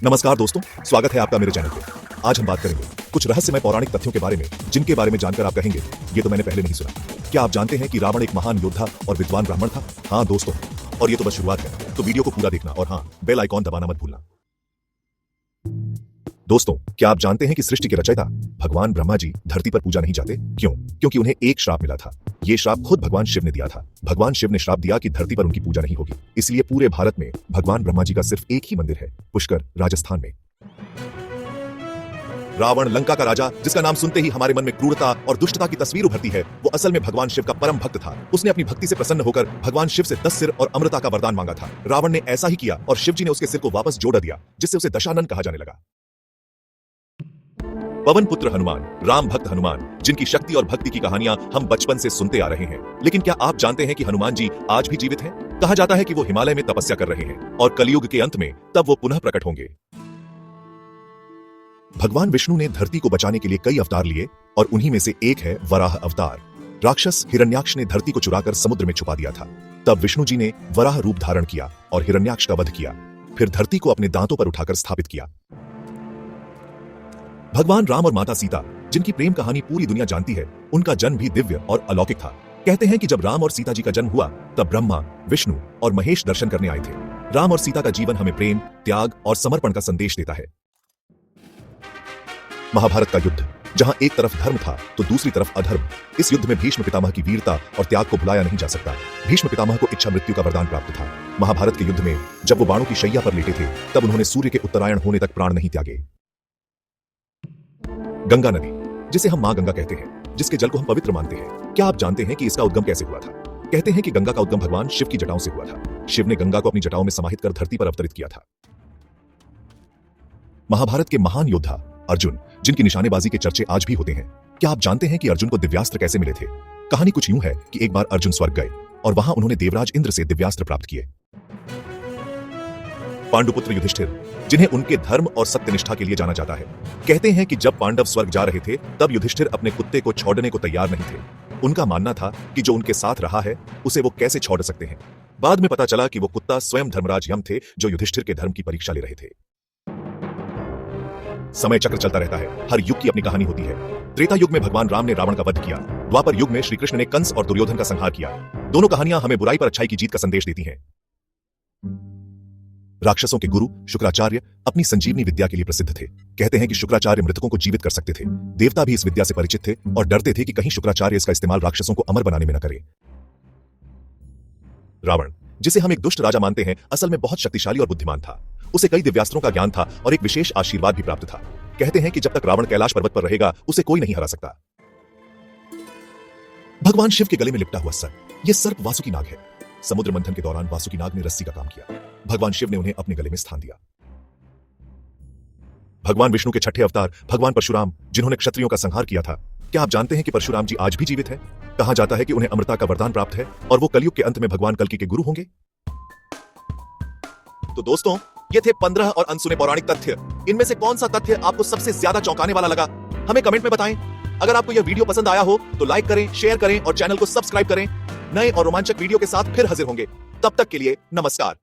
नमस्कार दोस्तों, स्वागत है आपका मेरे चैनल पे। आज हम बात करेंगे कुछ रहस्यमय पौराणिक तथ्यों के बारे में, जिनके बारे में जानकर आप कहेंगे ये तो मैंने पहले नहीं सुना। क्या आप जानते हैं कि रावण एक महान योद्धा और विद्वान ब्राह्मण था? हाँ दोस्तों, और ये तो बस शुरुआत है, तो वीडियो को पूरा देखना और हाँ, बेल आइकॉन दबाना मत भूलना। दोस्तों, क्या आप जानते हैं कि सृष्टि के रचयिता भगवान ब्रह्मा जी धरती पर पूजा नहीं जाते? क्यों? क्योंकि उन्हें एक श्राप मिला था। ये श्राप खुद भगवान शिव ने दिया था। भगवान शिव ने श्राप दिया कि धरती पर उनकी पूजा नहीं होगी। इसलिए पूरे भारत में भगवान ब्रह्मा जी का सिर्फ एक ही मंदिर है, पुष्कर, राजस्थान में। रावण, लंका का राजा, जिसका नाम सुनते ही हमारे मन में क्रूरता और दुष्टता की तस्वीर उभरती है, वो असल में भगवान शिव का परम भक्त था। उसने अपनी भक्ति से प्रसन्न होकर भगवान शिव से 10 सिर और अमृता का वरदान मांगा था। रावण ने ऐसा ही किया और शिव जी ने उसके सिर को वापस जोड़ दिया, जिससे उसे दशानन कहा जाने लगा। पवन पुत्र हनुमान, राम भक्त हनुमान, जिनकी शक्ति और भक्ति की कहानियां हम बचपन से सुनते आ रहे हैं। लेकिन क्या आप जानते हैं कि हनुमान जी आज भी जीवित हैं? कहा जाता है कि वो हिमालय में तपस्या कर रहे हैं और कलयुग के अंत में तब वो पुनः प्रकट होंगे। भगवान विष्णु ने धरती को बचाने के लिए कई अवतार लिए और उन्हीं में से एक है वराह अवतार। राक्षस हिरण्याक्ष ने धरती को चुराकर समुद्र में छुपा दिया था। तब विष्णु जी ने वराह रूप धारण किया और हिरण्याक्ष का वध किया, फिर धरती को अपने दांतों पर उठाकर स्थापित किया। भगवान राम और माता सीता, जिनकी प्रेम कहानी पूरी दुनिया जानती है, उनका जन्म भी दिव्य और अलौकिक था। कहते हैं कि जब राम और सीता जी का जन्म हुआ, तब ब्रह्मा, विष्णु और महेश दर्शन करने आए थे। राम और सीता का जीवन हमें प्रेम, त्याग और समर्पण का संदेश देता है। महाभारत का युद्ध, जहां एक तरफ धर्म था तो दूसरी तरफ अधर्म। इस युद्ध में भीष्म पितामह की वीरता और त्याग को भुलाया नहीं जा सकता। भीष्म पितामह को इच्छा मृत्यु का वरदान प्राप्त था। महाभारत के युद्ध में जब वो बाणों की शैया पर लेटे थे, तब उन्होंने सूर्य के उत्तरायण होने तक प्राण नहीं त्यागे। गंगा नदी, जिसे हम मां गंगा कहते हैं, जिसके जल को हम पवित्र मानते हैं, क्या आप जानते हैं कि इसका उद्गम कैसे हुआ था? कहते हैं कि गंगा का उद्गम भगवान शिव की जटाओं से हुआ था। शिव ने गंगा को अपनी जटाओं में समाहित कर धरती पर अवतरित किया था। महाभारत के महान योद्धा अर्जुन, जिनकी निशानेबाजी के चर्चे आज भी होते हैं, क्या आप जानते हैं कि अर्जुन को दिव्यास्त्र कैसे मिले थे? कहानी कुछ यूं है कि एक बार अर्जुन स्वर्ग गए और वहां उन्होंने देवराज इंद्र से दिव्यास्त्र प्राप्त किए। पांडुपुत्र युधिष्ठिर, जिन्हें उनके धर्म और सत्यनिष्ठा के लिए जाना जाता है, कहते हैं कि जब पांडव स्वर्ग जा रहे थे, तब युधिष्ठिर अपने कुत्ते को छोड़ने को तैयार नहीं थे। उनका मानना था कि जो उनके साथ रहा है, उसे वो कैसे छोड़ सकते हैं। बाद में पता चला कि वो कुत्ता स्वयं धर्मराज यम थे, जो युधिष्ठिर के धर्म की परीक्षा ले रहे थे। समय चक्र चलता रहता है, हर युग की अपनी कहानी होती है। त्रेता युग में भगवान राम ने रावण का वध किया। द्वापर युग में श्री कृष्ण ने कंस और दुर्योधन का संहार किया। दोनों कहानियां हमें बुराई पर अच्छाई की जीत का संदेश देती हैं। राक्षसों के गुरु शुक्राचार्य अपनी संजीवनी विद्या के लिए प्रसिद्ध थे। कहते हैं कि शुक्राचार्य मृतकों को जीवित कर सकते थे। देवता भी इस विद्या से परिचित थे और डरते थे कि कहीं शुक्राचार्य इसका इस्तेमाल राक्षसों को अमर बनाने में न करें। रावण, जिसे हम एक दुष्ट राजा मानते हैं, असल में बहुत शक्तिशाली और बुद्धिमान था। उसे कई दिव्यास्त्रों का ज्ञान था और एक विशेष आशीर्वाद भी प्राप्त था। कहते हैं कि जब तक रावण कैलाश पर्वत पर रहेगा, उसे कोई नहीं हरा सकता। भगवान शिव के गले में लिपटा हुआ सर्प, यह सर्प वासुकी नाग है। समुद्र मंथन के दौरान वासुकी नाग ने रस्सी का काम किया। भगवान शिव ने उन्हें अपने गले में स्थान दिया। भगवान विष्णु के छठे अवतार भगवान परशुराम, जिन्होंने क्षत्रियों का संहार किया था, क्या आप जानते हैं कि परशुराम जी आज भी जीवित हैं? कहा जाता है कि उन्हें अमृता का वरदान प्राप्त है और वो कलयुग के अंत में भगवान कल्कि के गुरु होंगे। तो दोस्तों, ये थे 15 और अनसुने पौराणिक तथ्य। इनमें से कौन सा तथ्य आपको सबसे ज्यादा चौंकाने वाला लगा? हमें कमेंट में बताएं। अगर आपको यह वीडियो पसंद आया हो तो लाइक करें, शेयर करें और चैनल को सब्सक्राइब करें। नए और रोमांचक वीडियो के साथ फिर हाजिर होंगे। तब तक के लिए नमस्कार।